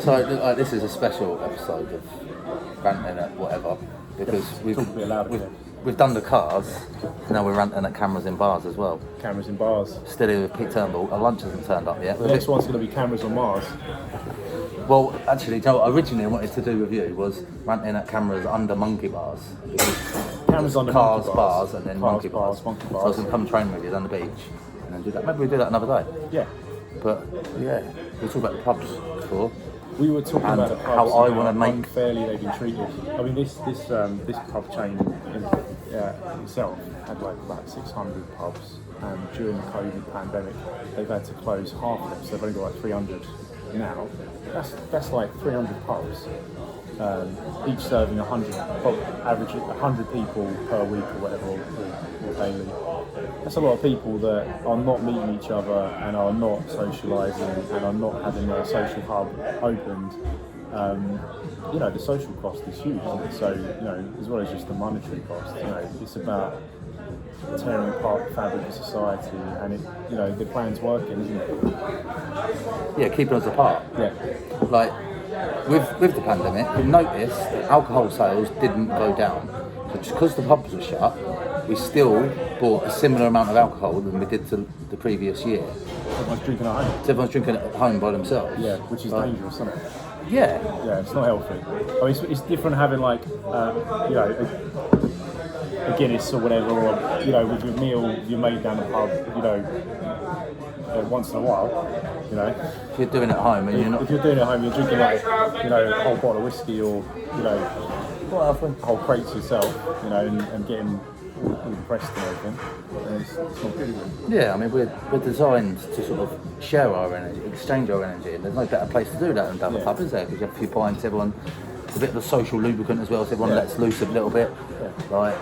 So this is a special episode of Ranting at whatever, because we've done the cars, now we're ranting at cameras in bars as well. Cameras in bars. Still here with Pete Turnbull. Our lunch hasn't turned up yet. The next one's going to be cameras on Mars. Well, actually, Joe, what I originally wanted to do with you was ranting at cameras under monkey bars. Cameras under cars, monkey bars, and then cars, monkey bars. monkey So I was going to come train with you down the beach and then do that. Maybe we do that another day. Yeah. But yeah, we talked about the pubs before. We were talking about the pubs how I want to make unfairly they've been treated. I mean, this pub chain itself had like about 600 pubs, and during the COVID pandemic, they've had to close half of them. So they've only got like 300 now. That's like 300 pubs, each serving 100, average 100 people per week or whatever, or daily. That's a lot of people that are not meeting each other and are not socialising and are not having their social hub opened. The social cost is huge, isn't it? So, as well as just the monetary cost, it's about tearing apart the fabric of society, and the plan's working, isn't it? Yeah, keeping us apart. Yeah. Like, with the pandemic, we noticed that alcohol sales didn't go down. So just because the pubs were shut, we still bought a similar amount of alcohol than we did to the previous year. Everyone's drinking at home. Everyone's drinking at home by themselves. Yeah, which is dangerous, isn't it? Yeah. Yeah, it's not healthy. I mean, it's different having like, a Guinness or whatever, or with your meal, your mate down the pub, once in a while, If you're doing it at home and you're not. If you're doing it at home, you're drinking like, a whole bottle of whiskey or, whole crates yourself, and getting all depressed and everything. And it's not good, is it? Yeah, I mean, we're designed to sort of share our energy, exchange our energy, and there's no better place to do that than down the pub, is there? Because you have a few pints, everyone. It's a bit of a social lubricant as well, so everyone lets loose a little bit. Yeah. Like,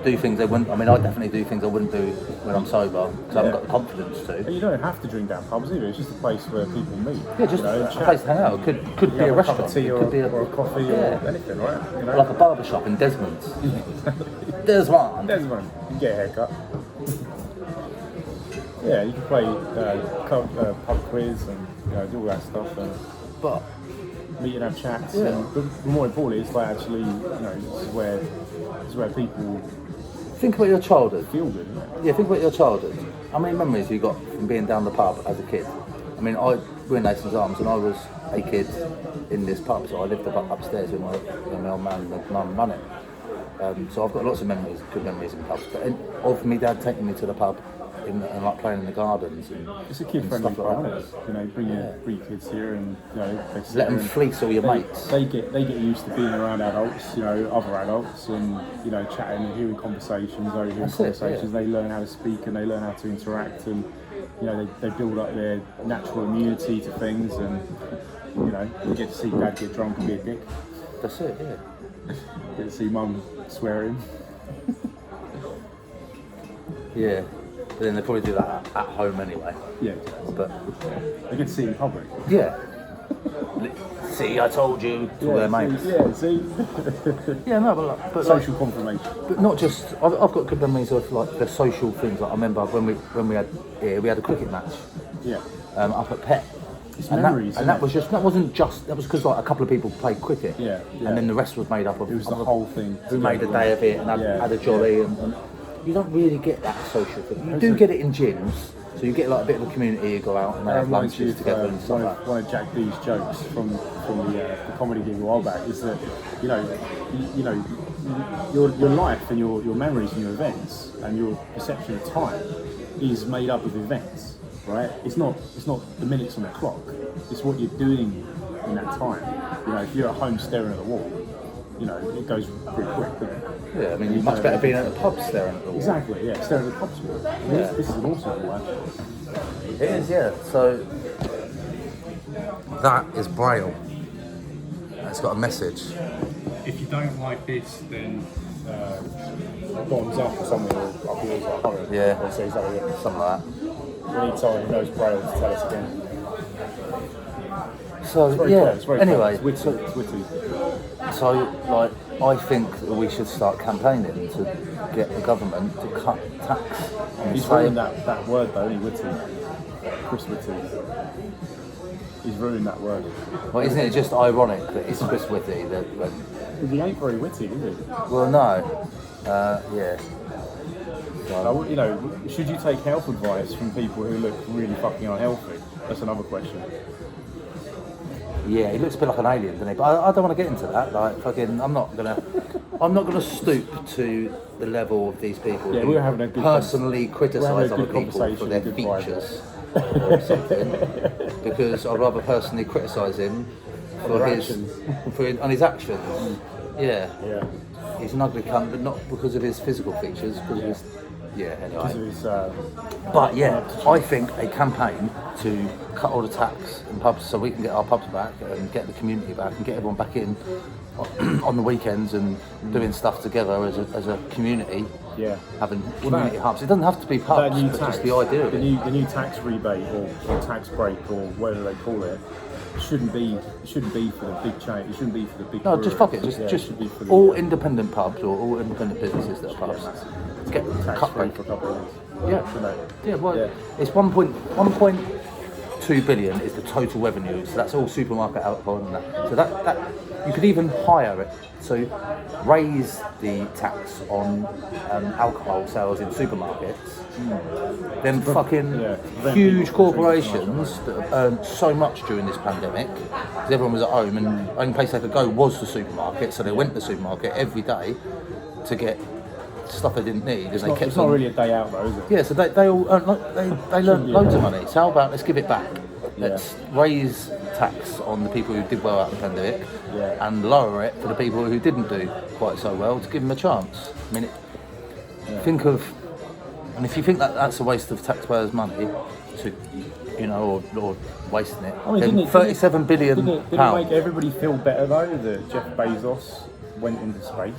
do things they wouldn't. I mean, I definitely do things I wouldn't do when I'm sober, because I haven't got the confidence to. And you don't have to drink down pubs either. It's just a place where people meet. Yeah, just a place to hang out. It could be a restaurant. A cup of tea or a coffee or anything, right? Like a barber shop in Desmond's. Desmond. You can get a haircut. Yeah, you can play pub quiz and do all that stuff. But meet and have chats. Yeah. But more importantly, it's like actually, this is where people think about your childhood. Feel good, isn't it? Yeah, think about your childhood. How many memories you got from being down the pub as a kid? I mean, we're in Nathan's Arms, and I was a kid in this pub, so I lived upstairs with my old man and my mum run it. So I've got lots of memories, good memories in pubs. But of me dad taking me to the pub and like playing in the gardens and it's a kid-friendly stuff like that. Bring your kids here and let them fleece all your mates. They get used to being around adults, other adults, and chatting and hearing conversations, They learn how to speak and they learn how to interact, and they build up their natural immunity to things, and you get to see dad get drunk and be a dick. That's it, yeah. Get to see mum swearing. Yeah. But then they probably do that at home anyway. Yeah, but they get to see it in public. Yeah. See, I told you to their mates. Yeah, see. Yeah, no, but social confirmation. But not just. I've got good memories of like the social things. Like I remember when we had a cricket match. Yeah. Up at Pet. That was because like a couple of people played cricket. Yeah. And then the rest was made up of. It was the whole thing. Who made a day of it and had a jolly and you don't really get that social thing. You do get it in gyms, so you get like a bit of a community. You go out and they have lunches together and stuff like that. One of Jack D's jokes from the comedy gig a while back is that your life and your memories and your events and your perception of time is made up of events, right? It's not the minutes on the clock. It's what you're doing in that time. If you're at home staring at the wall, it goes pretty quick. Yeah, I mean, you're much better being at the pub staring at the wall. Exactly, yeah, staring at the pub's wall. Yeah. This is an awesome one. It is, yeah. So, that is Braille. It's got a message. If you don't like this, then bottoms up or something, or up yours or horror. Yeah. Or say something like that. We need someone who knows Braille to tell us again. So, anyway. It's witty. So, like, I think that we should start campaigning to get the government to cut tax. He's saying that word though, only witty. Chris Witty. He's ruined that word. Well, isn't it just ironic that it's Chris Whitty that? Because he ain't very witty, is he? Well, no. Yeah. You know, should you take health advice from people who look really fucking unhealthy? That's another question. Yeah, he looks a bit like an alien, doesn't he? But I don't want to get into that. Like, fucking, I'm not gonna stoop to the level of these people Yeah, who we're having a good personally criticise other good people for their good features or something. Because I'd rather personally criticise him for on his actions. Yeah. Yeah. He's an ugly cunt, but not because of his physical features. Because of his, anyway. Because of his, But yeah, I think a campaign to cut all the tax in pubs so we can get our pubs back and get the community back and get everyone back in on the weekends and doing stuff together as a community. Yeah. Having community hubs. It doesn't have to be pubs, but just the idea of it. The new tax rebate or tax break or whatever they call it. Shouldn't be for the big chain. It shouldn't be for the big. No, just fuck it. Just be for the, all independent pubs or all independent businesses that are pubs. Get tax cut free rate. for a couple of years. Yeah. It's 1.2 billion is the total revenue. So that's all supermarket alcohol and that. So that you could even higher it. So raise the tax on alcohol sales in supermarkets. Then fucking huge corporations that have earned so much during this pandemic, because everyone was at home and the only place they could go was the supermarket, so they went to the supermarket every day to get stuff they didn't need. It's not really a day out though, is it? Yeah, so they all they learned loads of money. So how about let's give it back? Let's raise tax on the people who did well out of the pandemic and lower it for the people who didn't do quite so well to give them a chance. I mean, think of. And if you think that that's a waste of taxpayers' money, to, or wasting it, then £37 billion. Didn't it make everybody feel better though that Jeff Bezos went into space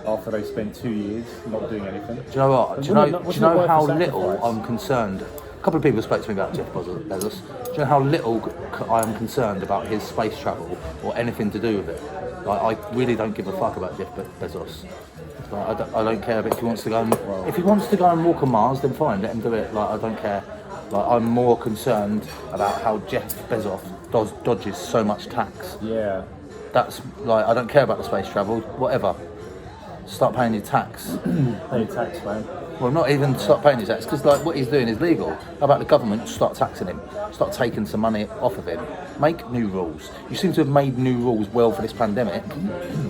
after they spent 2 years not doing anything? Do you know what? Do you know how little I'm concerned? A couple of people spoke to me about Jeff Bezos. Do you know how little I am concerned about his space travel or anything to do with it? Like, I really don't give a fuck about Jeff Bezos. Like, I don't care if he wants to go and walk on Mars, then fine, let him do it. Like, I don't care. Like, I'm more concerned about how Jeff Bezos dodges so much tax. Yeah. That's like, I don't care about the space travel. Whatever. Start paying your tax. Pay your tax, man. Well, not even start paying his tax, because like what he's doing is legal. How about the government start taxing him? Start taking some money off of him. Make new rules. You seem to have made new rules well for this pandemic.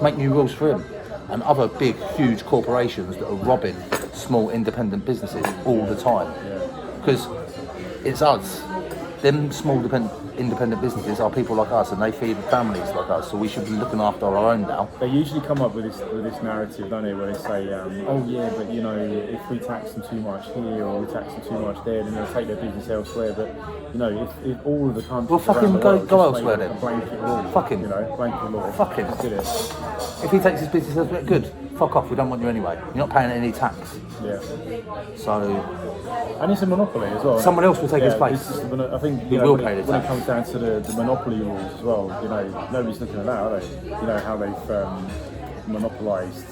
Make new rules for him. And other big, huge corporations that are robbing small independent businesses all the time. Because it's us. Them small independent businesses are people like us, and they feed families like us, so we should be looking after our own now. They usually come up with this narrative, don't they, where they say, oh yeah, but if we tax them too much here or we tax them too much there, then they'll take their business elsewhere. But if all of the countries, well, fucking go elsewhere then. Blanket law, fuck him. Blanket law. Fuck him. Did it. If he takes his business elsewhere, good. Fuck off. We don't want you anyway. You're not paying any tax. Yeah. So. And it's a monopoly as well. Someone else will take his place. I think he will pay the tax. When it comes down to the monopoly rules as well, nobody's looking at that, are they? How they've monopolised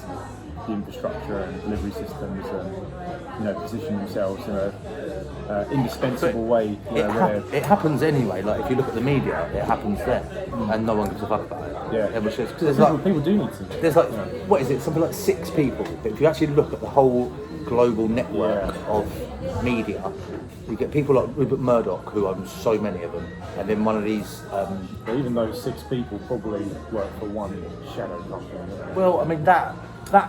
the infrastructure and delivery systems and position themselves in a indispensable way. It happens anyway. Like if you look at the media, it happens there, and no one gives a fuck about it. Yeah, people do need to. There's what is it? Something like 6 people. But if you actually look at the whole global network of media, you get people like Rupert Murdoch, who owns so many of them, and then one of these. But even those 6 people probably work for one shadow company. Well, I mean that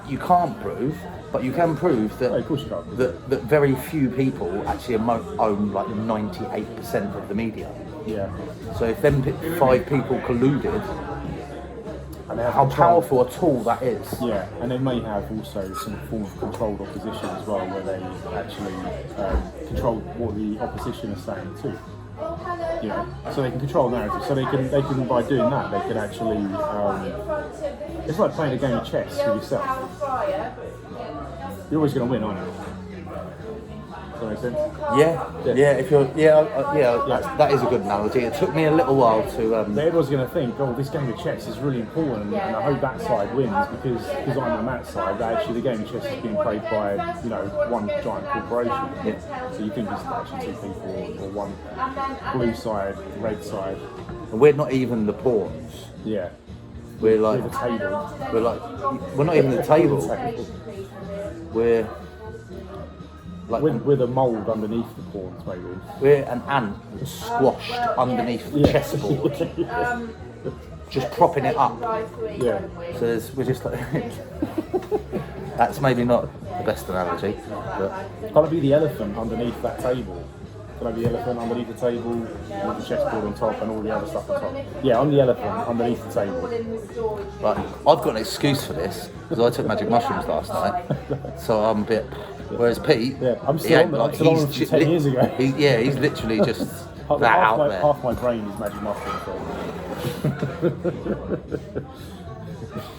you can't prove, but you can prove that of course you can't. that very few people actually own like 98% of the media. Yeah. So if them 5 people colluded, and how powerful a tool that is. Yeah, and they may have also some form of controlled opposition as well, where they actually control what the opposition is saying too. So they can control narrative. So they can by doing that they can actually. It's like playing a game of chess with yourself. You're always going to win, aren't you? that make sense? Yeah. If you're, that is a good analogy. It took me a little while to. But everyone's going to think, oh, this game of chess is really important, and I hope that side wins because I'm on that side. But actually, the game of chess is being played by one giant corporation. Yeah. So you think it's actually two people or one blue side, red side. And we're not even the pawns. Yeah. We're like the table. We're not even the table. We're like we're the mould underneath the pawns, maybe. we're an ant squashed underneath the chessboard, just propping it up. Yeah. So we're just like that's maybe not the best analogy, but Can I be the elephant underneath that table? Can I be the elephant underneath the table with the chessboard on top and all the other stuff on top? Yeah, I'm the elephant underneath the table. right, I've got an excuse for this because I took magic mushrooms last night, so I'm a bit. Whereas Pete, Yeah, I'm he still ain't on them. I'm still on them from 10 years ago. He's literally just that out there. Half my brain is magic mushroom.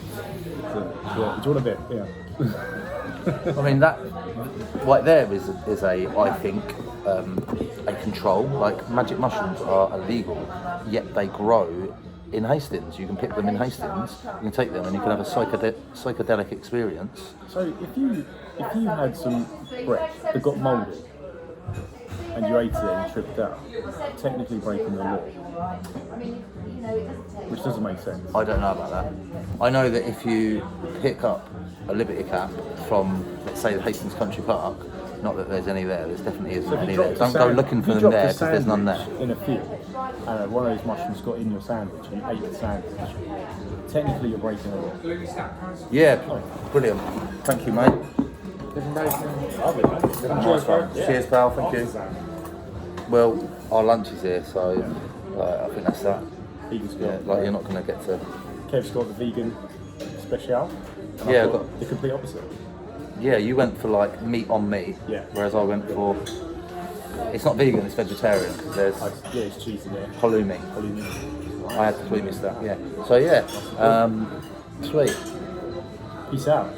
Yeah, do you want a bit? Yeah. I mean that right there is a I think a control. Like magic mushrooms are illegal, yet they grow in Hastings. You can pick them in Hastings. You can take them and you can have a psychedelic experience. So if you had some bread that got moulded and you ate it and you tripped out, technically breaking the law, which doesn't make sense. I don't know about that. I know that if you pick up a Liberty cap from, let's say, the Hastings Country Park, not that there's any there, there's definitely isn't any there. Don't go looking for them there because there's none there. In a field, and one of those mushrooms got in your sandwich and you ate the sandwich, technically you're breaking the law. Yeah, brilliant. Thank you, mate. Lovely, man. Nice one. Cheers, pal. Thank you. Well, our lunch is here, so I think that's that. Vegan's Yeah, got, like you're not going to get to. Kev's got the vegan special. And Yeah, I've I've got- the complete opposite. Yeah, you went for like meat on meat, Yeah. whereas I went for. It's not vegan, it's vegetarian because there's Yeah, it's cheese in there. halloumi. I had the halloumi stuff. Yeah. So yeah, sweet. Peace out.